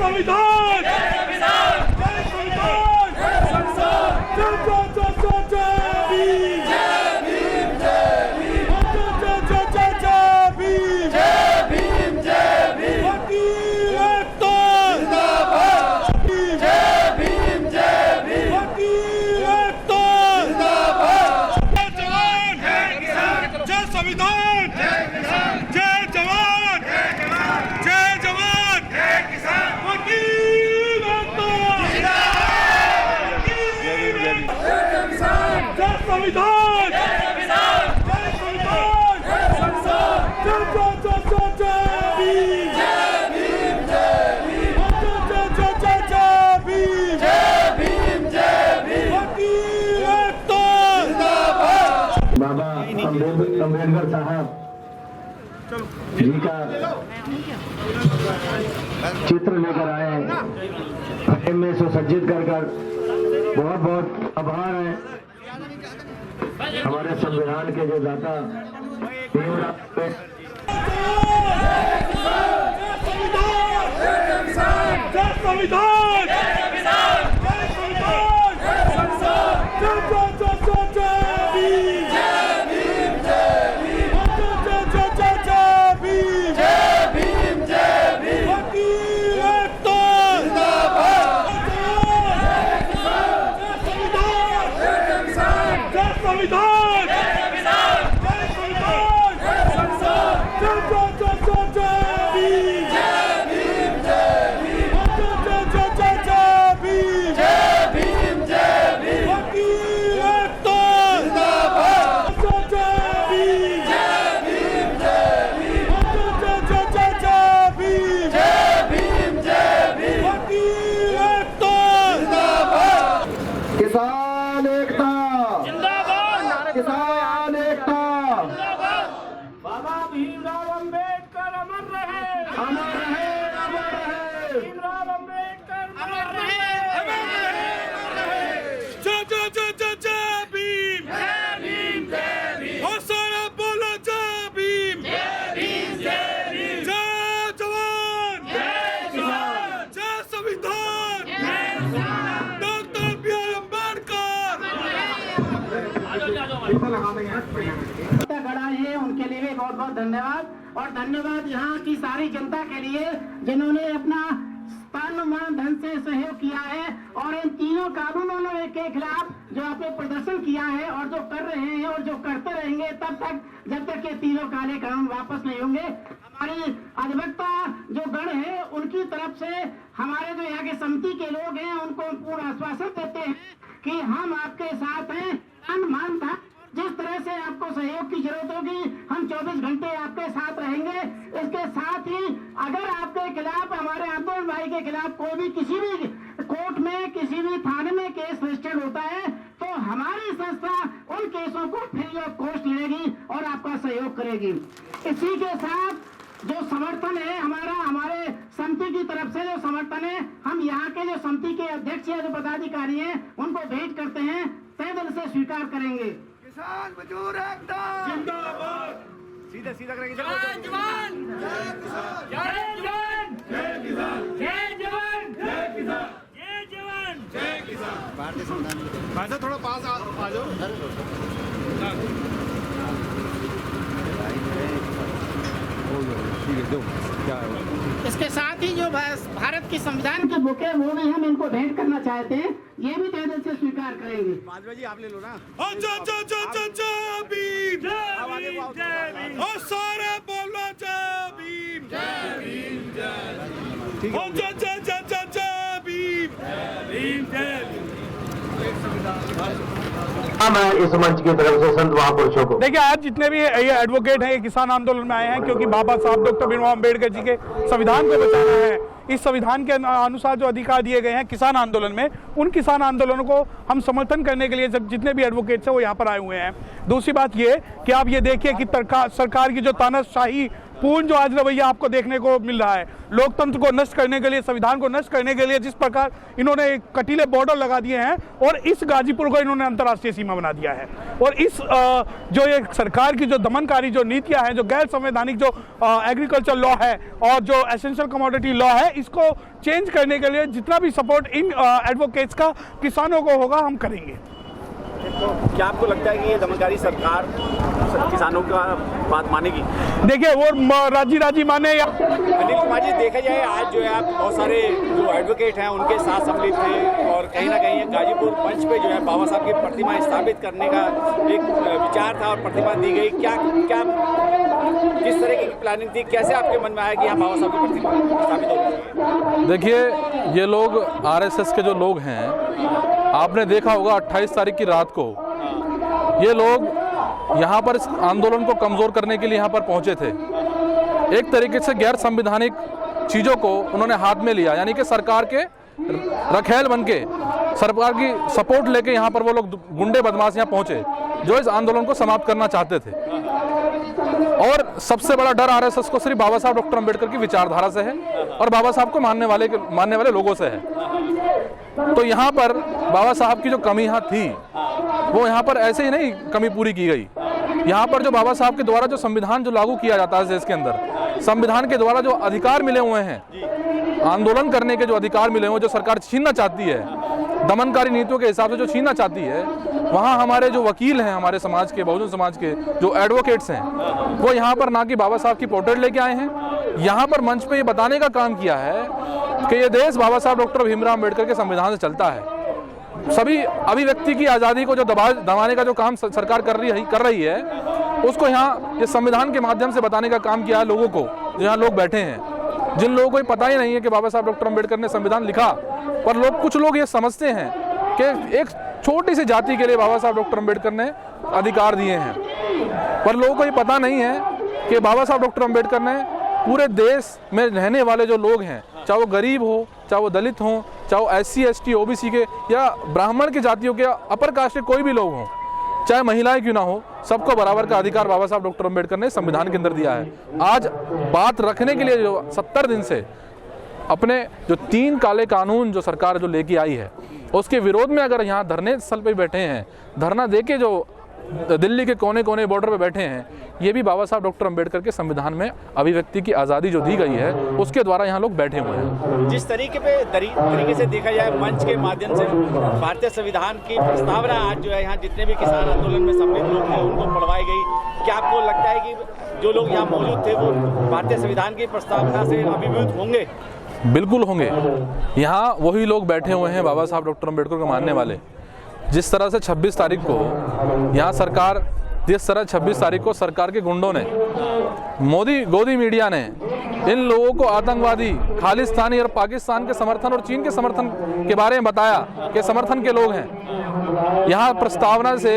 संविधान, जय संविधान, बाबा अम्बेडकर साहब जी का चित्र लेकर आए हैं, में सुसज्जित कर बहुत बहुत आभार है हमारे संविधान के जो दाता किसान एकता जिंदाबाद, किसान एकता बाबा भीमराव अम्बेडकर अमर रहे, अमर रहे, अमर रहे, भीमराव अम्बेडकर अमर रहे, अमर रहे। जय जय जय जय जय भीम, जय भीम जय भीम, और सारा बोलो जय भीम, जय भीम जय भीम, जय जवान, जय किसान, जय संविधान, जय किसान। Doctor B R Ambedkar. खड़ा है उनके लिए भी बहुत बहुत धन्यवाद, और धन्यवाद यहाँ की सारी जनता के लिए जिन्होंने अपना तन मन धन से सहयोग किया है, और इन तीनों कानूनों के खिलाफ जो आपने प्रदर्शन किया है और जो कर रहे हैं और जो करते रहेंगे तब तक जब तक ये तीनों काले कानून वापस नहीं होंगे। हमारी अधिवक्ता जो गण है उनकी तरफ से हमारे जो यहाँ के समिति के लोग हैं उनको पूर्ण आश्वासन देते हैं कि हम आपके साथ हैं, तन मन धन जिस तरह से आपको सहयोग की जरूरत होगी हम 24 घंटे आपके साथ रहेंगे। इसके साथ ही अगर आपके खिलाफ, हमारे आंदोलन भाई के खिलाफ कोई भी किसी भी कोर्ट में किसी भी थाने में केस रजिस्टर्ड होता है तो हमारी संस्था उन केसों को फ्री ऑफ कॉस्ट लेगी और आपका सहयोग करेगी। इसी के साथ जो समर्थन है हमारे समिति की तरफ से जो समर्थन है, हम यहाँ के जो समिति के अध्यक्ष या जो पदाधिकारी हैं उनको भेंट करते हैं, तहे दिल से स्वीकार करेंगे। किसान मजदूर एकता जिंदाबाद, सीधा सीधा करेंगे। जय जवान, जय किसान, जय जवान, जय किसान, जय जवान, जय किसान, जय जवान, जय किसान। भारतीय संविधान भाई साहब थोड़ा पास आ जाओ। इसके साथ ही जो भारत की संविधान के बुक है वो भी हम इनको भेंट करना चाहते हैं, ये भी तहे दिल से स्वीकार करेंगे। माधवा जी आप ले लो ना। जय जय जय जय जय भीम, जय भीम, और सारे बोलो जय भीम, जय भीम जय भीम, और जय जय जय जय जय भीम, जय भीम जय भीम। मैं इस मंच की तरफ से संत महापुरुषों को देखिए, आज जितने भी ये एडवोकेट हैं ये किसान आंदोलन में आए हैं क्योंकि बाबा साहब डॉक्टर भीमराव अम्बेडकर जी के संविधान को बचाना है। इस संविधान के अनुसार जो अधिकार दिए गए हैं किसान आंदोलन में, उन किसान आंदोलनों को हम समर्थन करने के लिए जितने भी एडवोकेट्स हैं वो यहाँ पर आए हुए हैं। दूसरी बात ये कि आप ये देखिए कि सरकार की जो तानाशाही पूर्ण जो आज रवैया आपको देखने को मिल रहा है, लोकतंत्र को नष्ट करने के लिए, संविधान को नष्ट करने के लिए जिस प्रकार इन्होंने एक कटीले बॉर्डर लगा दिए हैं और इस गाजीपुर को इन्होंने अंतर्राष्ट्रीय सीमा बना दिया है। और इस जो ये सरकार की जो दमनकारी जो नीतियां हैं, जो गैर संवैधानिक जो एग्रीकल्चर लॉ है और जो एसेंशियल कमोडिटी लॉ है, इसको चेंज करने के लिए जितना भी सपोर्ट इन एडवोकेट्स का किसानों को होगा हम करेंगे। क्या आपको लगता है कि ये दमनकारी सरकार किसानों का बात मानेगी? देखिए वो राजी माने या अनिल कुमार जी, देखा जाए आज जो है आप बहुत सारे जो एडवोकेट हैं उनके साथ सम्मिलित थे और कहीं ना कहीं गाजीपुर मंच पे जो है बाबा साहब की प्रतिमा स्थापित करने का एक विचार था और प्रतिमा दी गई। क्या किस तरह की प्लानिंग थी, कैसे आपके मन में आया कि यहाँ बाबा साहब की प्रतिमा स्थापित होगी? देखिए, ये लोग RSS के जो लोग हैं, आपने देखा होगा 28 तारीख की रात को ये लोग यहाँ पर इस आंदोलन को कमज़ोर करने के लिए यहाँ पर पहुँचे थे। एक तरीके से गैर संवैधानिक चीज़ों को उन्होंने हाथ में लिया, यानी कि सरकार के रखेल बन के सरकार की सपोर्ट लेके यहाँ पर वो लोग गुंडे बदमाश यहाँ पहुँचे जो इस आंदोलन को समाप्त करना चाहते थे। और सबसे बड़ा डर RSS को सिर्फ बाबा साहब डॉक्टर अम्बेडकर की विचारधारा से है और बाबा साहब को मानने वाले लोगों से है। तो यहाँ पर बाबा साहब की जो कमी यहाँ थी वो यहाँ पर ऐसे ही नहीं कमी पूरी की गई। यहाँ पर जो बाबा साहब के द्वारा जो संविधान जो लागू किया जाता है देश के अंदर, संविधान के द्वारा जो अधिकार मिले हुए हैं, आंदोलन करने के जो अधिकार मिले हुए, जो सरकार छीनना चाहती है, दमनकारी नीतियों के हिसाब से जो छीनना चाहती है, वहाँ हमारे जो वकील हैं, हमारे समाज के, बहुजन समाज के जो एडवोकेट्स हैं, वो यहाँ पर ना कि बाबा साहब की पोर्ट्रेट लेके आए हैं, यहाँ पर मंच पे ये बताने का काम किया है कि ये देश बाबा साहब डॉक्टर भीमराव अम्बेडकर के संविधान से चलता है। सभी अभिव्यक्ति की आज़ादी को जो दबाने का जो काम सरकार कर रही है, उसको यहाँ ये संविधान के माध्यम से बताने का काम किया है लोगों को, जो यहाँ लोग बैठे हैं, जिन लोगों को ये पता ही नहीं है कि बाबा साहब डॉक्टर अम्बेडकर ने संविधान लिखा। पर कुछ लोग ये समझते हैं कि एक छोटी सी जाति के लिए बाबा साहब डॉक्टर अम्बेडकर ने अधिकार दिए हैं, पर लोगों को ये पता नहीं है कि बाबा साहब डॉक्टर अम्बेडकर ने पूरे देश में रहने वाले जो लोग हैं, चाहे वो गरीब हो, चाहे वो दलित हों, चाहे वो SC ST OBC के या ब्राह्मण की जातियों के, अपर कास्ट के कोई भी लोग हों, चाहे महिलाएं क्यों ना हो, सबको बराबर का अधिकार बाबा साहब डॉक्टर अम्बेडकर ने संविधान के अंदर दिया है। आज बात रखने के लिए जो 70 दिन से अपने जो 3 काले कानून जो सरकार जो लेके आई है, उसके विरोध में अगर यहाँ धरने स्थल पे बैठे हैं, धरना देके जो दिल्ली के कोने कोने बॉर्डर पे बैठे हैं, ये भी बाबा साहब डॉक्टर अम्बेडकर के संविधान में अभिव्यक्ति की आज़ादी जो दी गई है, उसके द्वारा यहाँ लोग बैठे हुए हैं। जिस तरीके से देखा जाए मंच के माध्यम से भारतीय संविधान की प्रस्तावना आज जो है यहाँ जितने भी किसान आंदोलन में सम्मिलित लोग हैं उनको पढ़वाई गई, क्या आपको लगता है कि जो लोग यहाँ मौजूद थे वो भारतीय संविधान की प्रस्तावना से अभिभूत होंगे? बिल्कुल होंगे। यहाँ वही लोग बैठे हुए हैं बाबा साहब डॉक्टर अम्बेडकर को मानने वाले। जिस तरह से 26 तारीख को यहाँ सरकार, जिस तरह 26 तारीख को सरकार के गुंडों ने, गोदी मीडिया ने इन लोगों को आतंकवादी, खालिस्तानी और पाकिस्तान के समर्थन और चीन के समर्थन के बारे में बताया कि समर्थन के लोग हैं, यहाँ प्रस्तावना से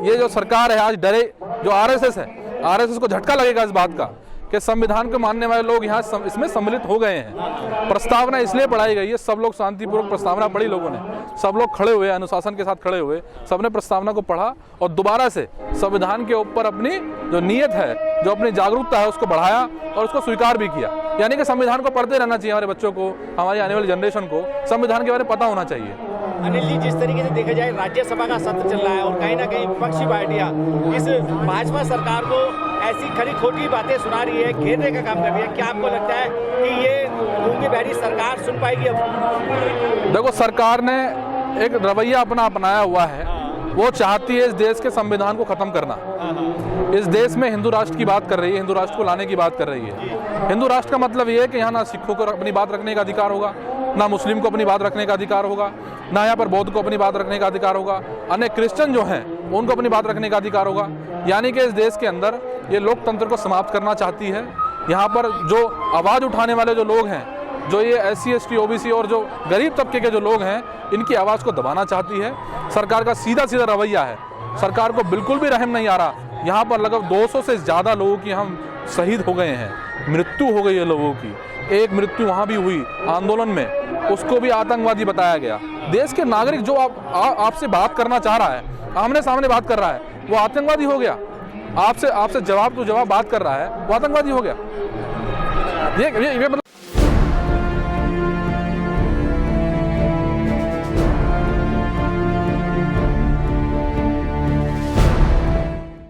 ये जो सरकार है आज डरे, जो RSS है, RSS को झटका लगेगा इस बात का कि संविधान को मानने वाले लोग यहाँ इसमें सम्मिलित हो गए हैं। प्रस्तावना इसलिए पढ़ाई गई है, सब लोग शांतिपूर्वक प्रस्तावना पढ़ी, लोगों ने, सब लोग खड़े हुए, अनुशासन के साथ खड़े हुए, सबने प्रस्तावना को पढ़ा और दोबारा से संविधान के ऊपर अपनी जो नीयत है, जो अपनी जागरूकता है, उसको बढ़ाया और उसको स्वीकार भी किया। यानी कि संविधान को पढ़ते रहना चाहिए, हमारे बच्चों को, हमारी आने वाली जनरेशन को संविधान के बारे में पता होना चाहिए। अनिल जी, जिस तरीके से देखा जाए राज्यसभा का सत्र चल रहा है और कहीं ना कहीं विपक्षी पार्टियां इस भाजपा सरकार को ऐसी खरी खोटी बातें सुना रही है, घेरने का काम कर रही है, क्या आपको लगता है कि ये गूंगी बहरी सरकार सुन पाएगी? अब देखो, सरकार ने एक रवैया अपनाया हुआ है, वो चाहती है इस देश के संविधान को खत्म करना। इस देश में हिंदू राष्ट्र की बात कर रही है, हिंदू राष्ट्र को लाने की बात कर रही है। हिंदू राष्ट्र का मतलब ये है कि यहाँ ना सिखों को अपनी बात रखने का अधिकार होगा, ना मुस्लिम को अपनी बात रखने का अधिकार होगा, ना यहाँ पर बौद्ध को अपनी बात रखने का अधिकार होगा, अन्य क्रिश्चियन जो हैं उनको अपनी बात रखने का अधिकार होगा। यानी कि इस देश के अंदर ये लोकतंत्र को समाप्त करना चाहती है। यहाँ पर जो आवाज़ उठाने वाले जो लोग हैं, जो ये SC ST OBC और जो गरीब तबके के जो लोग हैं, इनकी आवाज़ को दबाना चाहती है। सरकार का सीधा रवैया है, सरकार को बिल्कुल भी रहम नहीं आ रहा। यहाँ पर लगभग 200 से ज़्यादा लोगों की हम शहीद हो गए हैं, मृत्यु हो गई है लोगों की। एक मृत्यु वहाँ भी हुई आंदोलन में, उसको भी आतंकवादी बताया गया। देश के नागरिक जो आपसे बात करना चाह रहा है, आमने सामने बात कर रहा है, वो आतंकवादी हो गया। आपसे जवाब बात कर रहा है वो आतंकवादी हो गया। ये मतलब